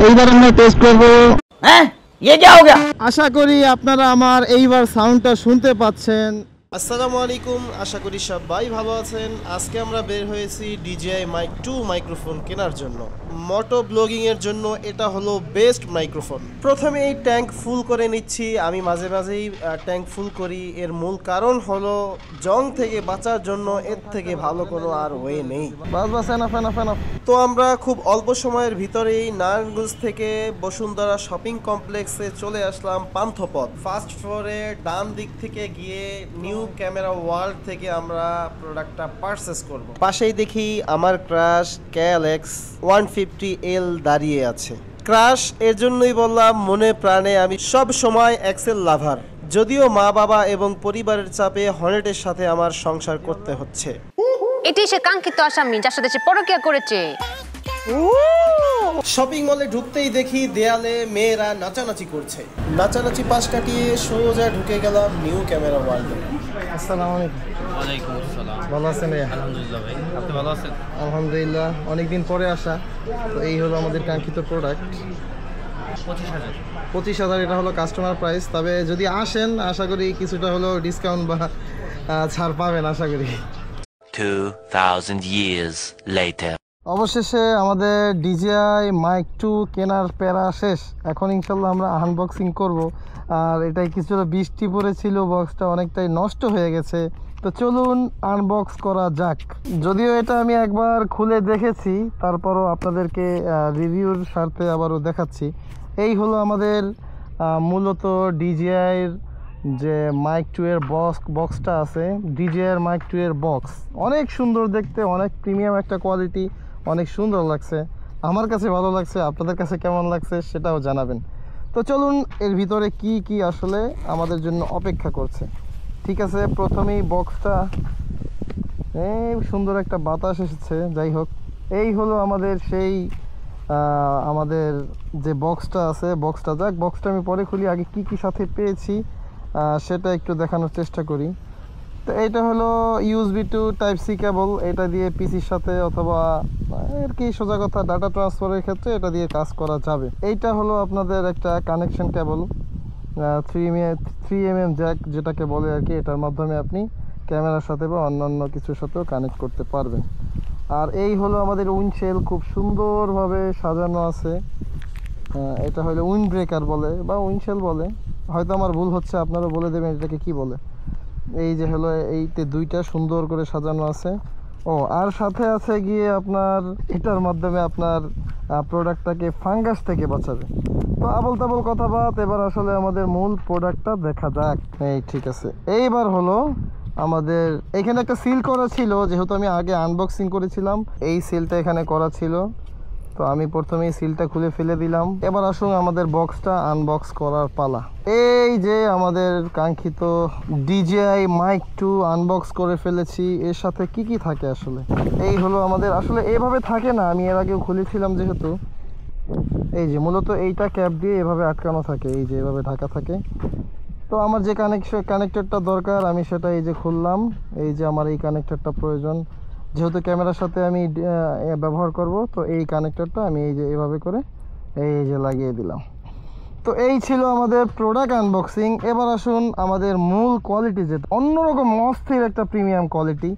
এইবার আমরা টেস্ট করব। হ্যাঁ ये क्या हो गया? আশা করি আপনারা আমার এইবার সাউন্ডটা শুনতে পাচ্ছেন। আসসালামু আলাইকুম, আশা করি সবাই ভালো আছেন। আজকে আমরা বের হয়েছি DJI Mic 2 মাইক্রোফোন কেনার জন্য। মোটো ব্লগিং এর জন্য এটা হলো বেস্ট মাইক্রোফোন। প্রথমে এই ট্যাঙ্ক ফুল করে নিচ্ছি। আমি মাঝে মাঝেই ট্যাঙ্ক ফুল করি। এর মূল কারণ হলো জং থেকে বাঁচার জন্য। এর থেকে ভালো কোনো আর ওয়ে নেই। বাস এনাফ এনাফ এনাফ। তো আমরা খুব অল্প সময়ের ভিতরেই নারায়ণগঞ্জ থেকে বসুন্ধরা শপিং কমপ্লেক্সে চলে আসলাম পান্থপথ। ফার্স্ট ফ্লোরে ডান দিক থেকে গিয়ে নিউ ক্যামেরা ওয়ার্ল্ড থেকে আমরা প্রোডাক্টটা পারচেস করব। পাশেই দেখি আমার ক্রাশ KLX 150L দাঁড়িয়ে আছে। ক্রাশ এর জন্যই বললাম, মনে প্রাণে আমি সব সময় এক্সেল লাভার। যদিও মা বাবা এবং পরিবারের চাপে হর্নেটের সাথে আমার সংসার করতে হচ্ছে। এটি সে কাঙ্ক্ষিত আসামি যার সাথে সে পরকীয়া করেছে। শপিং মলে ঢুকতেই দেখি দেয়ালে মেয়েরা নাচানাচি করছে। নাচানাচি পাশ কাটিয়ে সোজা ঢুকে গেলাম নিউ ক্যামেরা ওয়ার্ল্ডে। আসসালামু আলাইকুম। ওয়ালাইকুম আসসালাম। ভালো আছেন ভাইয়া? আলহামদুলিল্লাহ ভাই, আপনি ভালো আছেন? আলহামদুলিল্লাহ, অনেকদিন পরে আসা। তো এই হলো আমাদের কাঙ্ক্ষিত প্রোডাক্ট। 25,000। 25,000 এটা হলো কাস্টমার প্রাইস। তবে যদি আসেন আশা করি কিছুটা হলো ডিসকাউন্ট বা ছাড় পাবেন আশা করি। 2000 years later. অবশেষে আমাদের DJI Mic 2 কেনার প্যারা শেষ। এখন ইনশাল্লাহ আমরা আনবক্সিং করব। আর এটাই কিছুটা বৃষ্টি পড়েছিল, বক্সটা অনেকটাই নষ্ট হয়ে গেছে। তো চলুন আনবক্স করা যাক। যদিও এটা আমি একবার খুলে দেখেছি, তারপরও আপনাদেরকে রিভিউর স্বার্থে আবারও দেখাচ্ছি। এই হলো আমাদের মূলত DJI-র যে Mic 2 এর বক্সটা আছে, DJI Mic 2 এর বক্স অনেক সুন্দর দেখতে, অনেক প্রিমিয়াম একটা কোয়ালিটি, অনেক সুন্দর লাগছে। আমার কাছে ভালো লাগছে, আপনাদের কাছে কেমন লাগছে সেটাও জানাবেন। তো চলুন এর ভিতরে কি কি আসলে আমাদের জন্য অপেক্ষা করছে। ঠিক আছে, প্রথমেই বক্সটা, এই সুন্দর একটা বাতাস এসেছে। যাই হোক, এই হলো আমাদের সেই আমাদের যে বক্সটা আছে, বক্সটা যাক, বক্সটা আমি পরে খুলি। আগে কি কি সাথে পেয়েছি সেটা একটু দেখানোর চেষ্টা করি। তো এইটা হলো USB to Type-C কেবল। এটা দিয়ে পিসির সাথে অথবা আর কি সোজা কথা ডাটা ট্রান্সফারের ক্ষেত্রে এটা দিয়ে কাজ করা যাবে। এইটা হলো আপনাদের একটা কানেকশন কেবল, 3mm জ্যাক যেটাকে বলে আর কি। এটার মাধ্যমে আপনি ক্যামেরার সাথে বা অন্যান্য কিছুর সাথেও কানেক্ট করতে পারবেন। আর এই হলো আমাদের উইন্ডশেল, খুব সুন্দরভাবে সাজানো আছে। এটা হলো উইন্ড ব্রেকার বলে বা উইন্ডশেল বলে, হয়তো আমার ভুল হচ্ছে, আপনারা বলে দেবেন এটাকে কি বলে। এই যে হলো এইতে দুইটা সুন্দর করে সাজানো আছে। ও আর সাথে আছে গিয়ে আপনার এটার মাধ্যমে আপনার প্রোডাক্টটাকে ফাঙ্গাস থেকে বাঁচাবে। তো আবল তাবল কথা বাদ, এবার আসলে আমাদের মূল প্রোডাক্টটা দেখা যাক। এই ঠিক আছে, এইবার হলো আমাদের এখানে একটা সিল করা ছিল, যেহেতু আমি আগে আনবক্সিং করেছিলাম, এই সিলটা এখানে করা ছিল। তো আমি প্রথমেই সিলটা খুলে ফেলে দিলাম। এবার আসুন আমাদের বক্সটা আনবক্স করার পালা। এই যে আমাদের কাঙ্ক্ষিত DJI Mic 2 আনবক্স করে ফেলেছি। এর সাথে কি কি থাকে আসলে, এই হলো আমাদের, আসলে এইভাবে থাকে না, আমি এর আগেও খুলেছিলাম যেহেতু। এই যে মূলত এইটা ক্যাপ দিয়ে এভাবে আটকানো থাকে, এই যে এভাবে ঢাকা থাকে। তো আমার যে কানেক্টরটা দরকার আমি সেটা এই যে খুললাম। এই যে আমার এই কানেক্টরটা প্রয়োজন, যেহেতু ক্যামেরার সাথে আমি ব্যবহার করব। তো এই কানেক্টরটা আমি এই যে এভাবে করে এই যে লাগিয়ে দিলাম। তো এই ছিল আমাদের প্রোডাক্ট আনবক্সিং। এবার আসুন আমাদের মূল কোয়ালিটি, যেটা অন্যরকম অস্থির একটা প্রিমিয়াম কোয়ালিটি।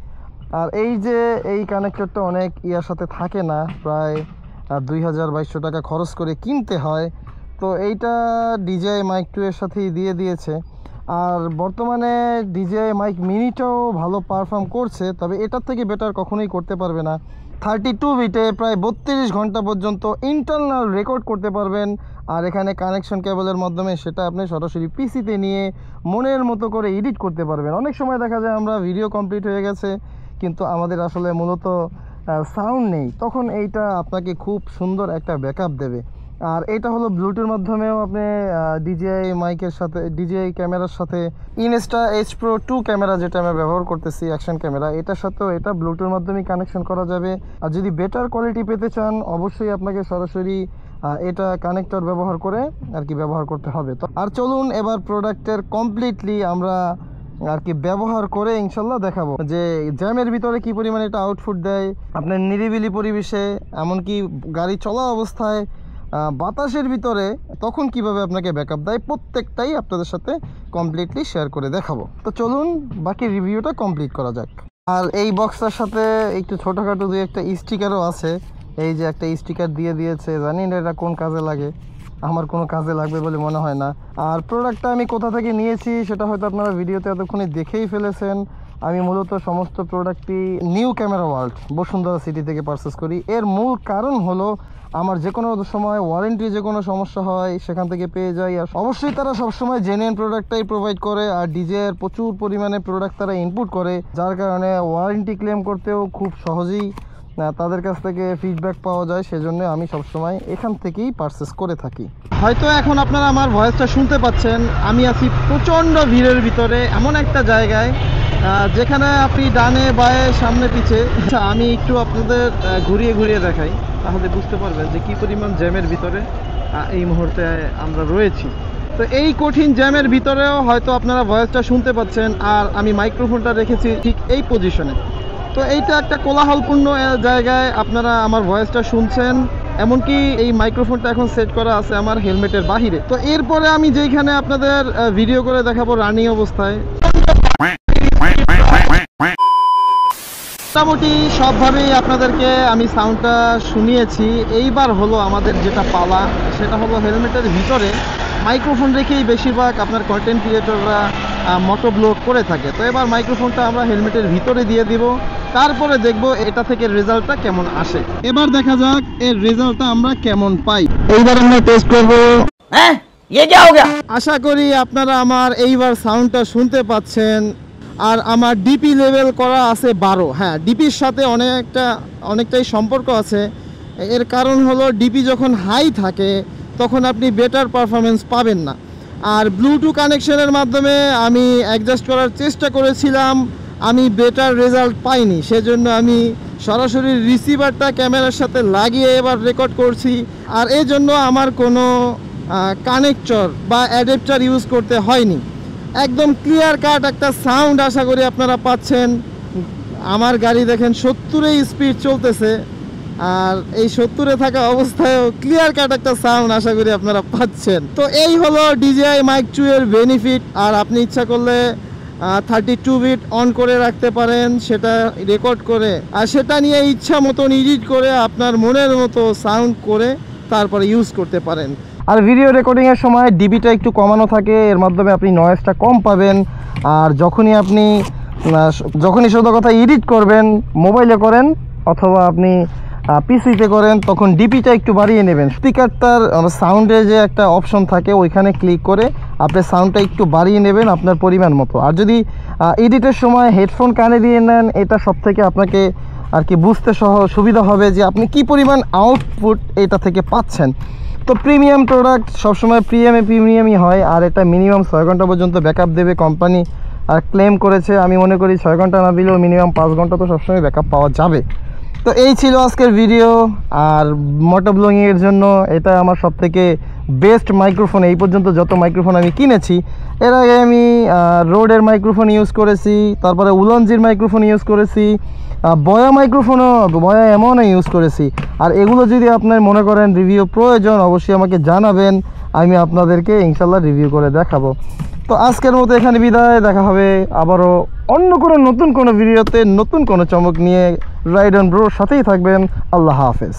আর এই যে এই কানেক্টরটা অনেক ইয়ার সাথে থাকে না, প্রায় 2000-2200 টাকা খরচ করে কিনতে হয়। তো এইটা DJI Mic 2 এর সাথেই দিয়ে দিয়েছে। আর বর্তমানে DJI Mic মিনিটাও ভালো পারফর্ম করছে, তবে এটার থেকে বেটার কখনোই করতে পারবে না। 32 বিটে প্রায় 32 ঘন্টা পর্যন্ত ইন্টারনাল রেকর্ড করতে পারবেন। আর এখানে কানেকশন কেবলের মাধ্যমে সেটা আপনি সরাসরি পিসিতে নিয়ে মনের মতো করে এডিট করতে পারবেন। অনেক সময় দেখা যায় আমরা ভিডিও কমপ্লিট হয়ে গেছে কিন্তু আমাদের আসলে মূলত সাউন্ড নেই, তখন এইটা আপনাকে খুব সুন্দর একটা ব্যাকআপ দেবে। আর এটা হলো ব্লুটুথের মাধ্যমেও আপনি DJI মাইকের সাথে, DJI ক্যামেরার সাথে ইনস্টা H Pro 2 ক্যামেরা যেটা আমি ব্যবহার করতেছি, অ্যাকশন ক্যামেরা, এটার সাথেও এটা ব্লুটুথের মাধ্যমে কানেকশন করা যাবে। আর যদি বেটার কোয়ালিটি পেতে চান অবশ্যই আপনাকে সরাসরি এটা কানেক্টর ব্যবহার করে আর কি ব্যবহার করতে হবে। তো আর চলুন এবার প্রোডাক্টের কমপ্লিটলি আমরা আর কি ব্যবহার করে ইনশাল্লাহ দেখাবো যে জ্যামের ভিতরে কি পরিমাণে এটা আউটপুট দেয়। আপনার নিরিবিলি পরিবেশে, এমনকি গাড়ি চলা অবস্থায় বাতাসের ভিতরে তখন কিভাবে আপনাকে ব্যাকআপ দেয় প্রত্যেকটাই আপনাদের সাথে কমপ্লিটলি শেয়ার করে দেখাবো। তো চলুন বাকি রিভিউটা কমপ্লিট করা যাক। আর এই বক্সটার সাথে একটু ছোটোখাটো দুই একটা স্টিকারও আছে। এই যে একটা স্টিকার দিয়ে দিয়েছে, জানি না এটা কোন কাজে লাগে, আমার কোনো কাজে লাগবে বলে মনে হয় না। আর প্রোডাক্টটা আমি কোথা থেকে নিয়েছি সেটা হয়তো আপনারা ভিডিওতে এতক্ষণে দেখেই ফেলেছেন। আমি মূলত সমস্ত প্রোডাক্টই new camera world Bashundhara city থেকে পারচেস করি। এর মূল কারণ হলো আমার যে কোনো সময় ওয়ারেন্টি যে কোনো সমস্যা হয় সেখান থেকে পেয়ে যাই। আর অবশ্যই তারা সবসময় জেনুইন প্রোডাক্টটাই প্রোভাইড করে। আর ডিজের প্রচুর পরিমাণে প্রোডাক্ট তারা ইনপুট করে, যার কারণে ওয়ারেন্টি ক্লেম করতেও খুব সহজেই তাদের কাছ থেকে ফিডব্যাক পাওয়া যায়। সেজন্য আমি সবসময় এখান থেকেই পারচেস করে থাকি। হয়তো এখন আপনারা আমার ভয়েসটা শুনতে পাচ্ছেন, আমি আছি প্রচণ্ড ভিড়ের ভিতরে এমন একটা জায়গায় যেখানে আপনি ডানে বায়ে সামনে পিছে। আমি একটু আপনাদের ঘুরিয়ে ঘুরিয়ে দেখাই, তাহলে বুঝতে পারবেন যে কী পরিমাণ জ্যামের ভিতরে এই মুহূর্তে আমরা রয়েছি। তো এই কঠিন জ্যামের ভিতরেও হয়তো আপনারা ভয়েসটা শুনতে পাচ্ছেন। আর আমি মাইক্রোফোনটা রেখেছি ঠিক এই পজিশনে। তো এইটা একটা কোলাহলপূর্ণ জায়গায় আপনারা আমার ভয়েসটা শুনছেন। এমনকি এই মাইক্রোফোনটা এখন সেট করা আছে আমার হেলমেটের বাহিরে। তো এরপরে আমি যেইখানে আপনাদের ভিডিও করে দেখাবো রানিং অবস্থায়, মোটামুটি সবভাবেই আপনাদেরকে আমি সাউন্ডটা শুনিয়েছি। এইবার হলো আমাদের যেটা পালা, সেটা হলো হেলমেটের ভিতরে মাইক্রোফোন রেখেই বেশিরভাগ আপনার কন্টেন্ট ক্রিয়েটররা মোটো ব্লগ করে থাকে। তো এবার মাইক্রোফোনটা আমরা হেলমেটের ভিতরে দিয়ে দিব, তারপরে দেখব এটা থেকে রেজাল্টটা কেমন আসে। এবার দেখা যাক এর রেজাল্টটা আমরা কেমন পাই। এইবার আমরা টেস্ট করব। हैं ये क्या हो गया? আশা করি আপনারা আমার এইবার সাউন্ডটা শুনতে পাচ্ছেন। আর আমার ডিপি লেভেল করা আছে 12। হ্যাঁ, ডিপির সাথে অনেকটাই সম্পর্ক আছে। এর কারণ হলো ডিপি যখন হাই থাকে তখন আপনি বেটার পারফরমেন্স পাবেন না। আর ব্লুটুথ কানেকশনের মাধ্যমে আমি অ্যাডজাস্ট করার চেষ্টা করেছিলাম, আমি বেটার রেজাল্ট পাইনি। সেজন্য আমি সরাসরি রিসিভারটা ক্যামেরার সাথে লাগিয়ে এবার রেকর্ড করছি। আর এই জন্য আমার কোনো কানেক্টর বা অ্যাডাপ্টার ইউজ করতে হয়নি। একদম ক্লিয়ার কাট একটা সাউন্ড আশা করি আপনারা পাচ্ছেন। আমার গাড়ি দেখেন 70-এ স্পিড চলতেছে, আর এই 70-এ থাকা অবস্থায়ও ক্লিয়ার কাট একটা সাউন্ড আশা করি আপনারা পাচ্ছেন। তো এই হলো DJI Mic 2 এর বেনিফিট। আর আপনি ইচ্ছা করলে 32 বিট অন করে রাখতে পারেন, সেটা রেকর্ড করে, আর সেটা নিয়ে ইচ্ছা মতন এডিট করে আপনার মনের মতো সাউন্ড করে তারপরে ইউজ করতে পারেন। আর ভিডিও রেকর্ডিংয়ের সময় ডিবিটা একটু কমানো থাকে, এর মাধ্যমে আপনি নয়েজটা কম পাবেন। আর যখনই শুধু কথা এডিট করবেন, মোবাইলে করেন অথবা আপনি পিসিতে করেন, তখন ডিপিটা একটু বাড়িয়ে নেবেন। স্পিকারটার সাউন্ডের যে একটা অপশন থাকে ওইখানে ক্লিক করে আপনি সাউন্ডটা একটু বাড়িয়ে নেবেন আপনার পরিমাণ মতো। আর যদি এডিটের সময় হেডফোন কানে দিয়ে নেন, এটা সবথেকে আপনাকে আর কি বুঝতে সুবিধা হবে যে আপনি কি পরিমাণ আউটপুট এটা থেকে পাচ্ছেন। তো প্রিমিয়াম প্রোডাক্ট সবসময় প্রিমিয়ামই হয়। আর এটা মিনিমাম 6 ঘন্টা পর্যন্ত ব্যাকআপ দেবে কোম্পানি ক্লেম করেছে। আমি মনে করি 6 ঘন্টা না দিলেও মিনিমাম 5 ঘন্টা তো সবসময় ব্যাকআপ পাওয়া যাবে। তো এই ছিল আজকের ভিডিও। আর মোটো ব্লগিংয়ের জন্য এটা আমার সবথেকে বেস্ট মাইক্রোফোন এই পর্যন্ত যত মাইক্রোফোন আমি কিনেছি। এর আগে আমি রোডের মাইক্রোফোন ইউজ করেছি, তারপরে উলনজির মাইক্রোফোন ইউজ করেছি, বয়া এমনও ইউজ করেছি। আর এগুলো যদি আপনার মনে করেন রিভিউ প্রয়োজন, অবশ্যই আমাকে জানাবেন, আমি আপনাদেরকে ইনশাল্লাহ রিভিউ করে দেখাবো। তো আজকের মতো এখানে বিদায়, দেখা হবে আবারও অন্য কোনো নতুন কোনো ভিডিওতে নতুন কোনো চমক নিয়ে। রাইড অন ব্রোর সাথেই থাকবেন। আল্লাহ হাফেজ।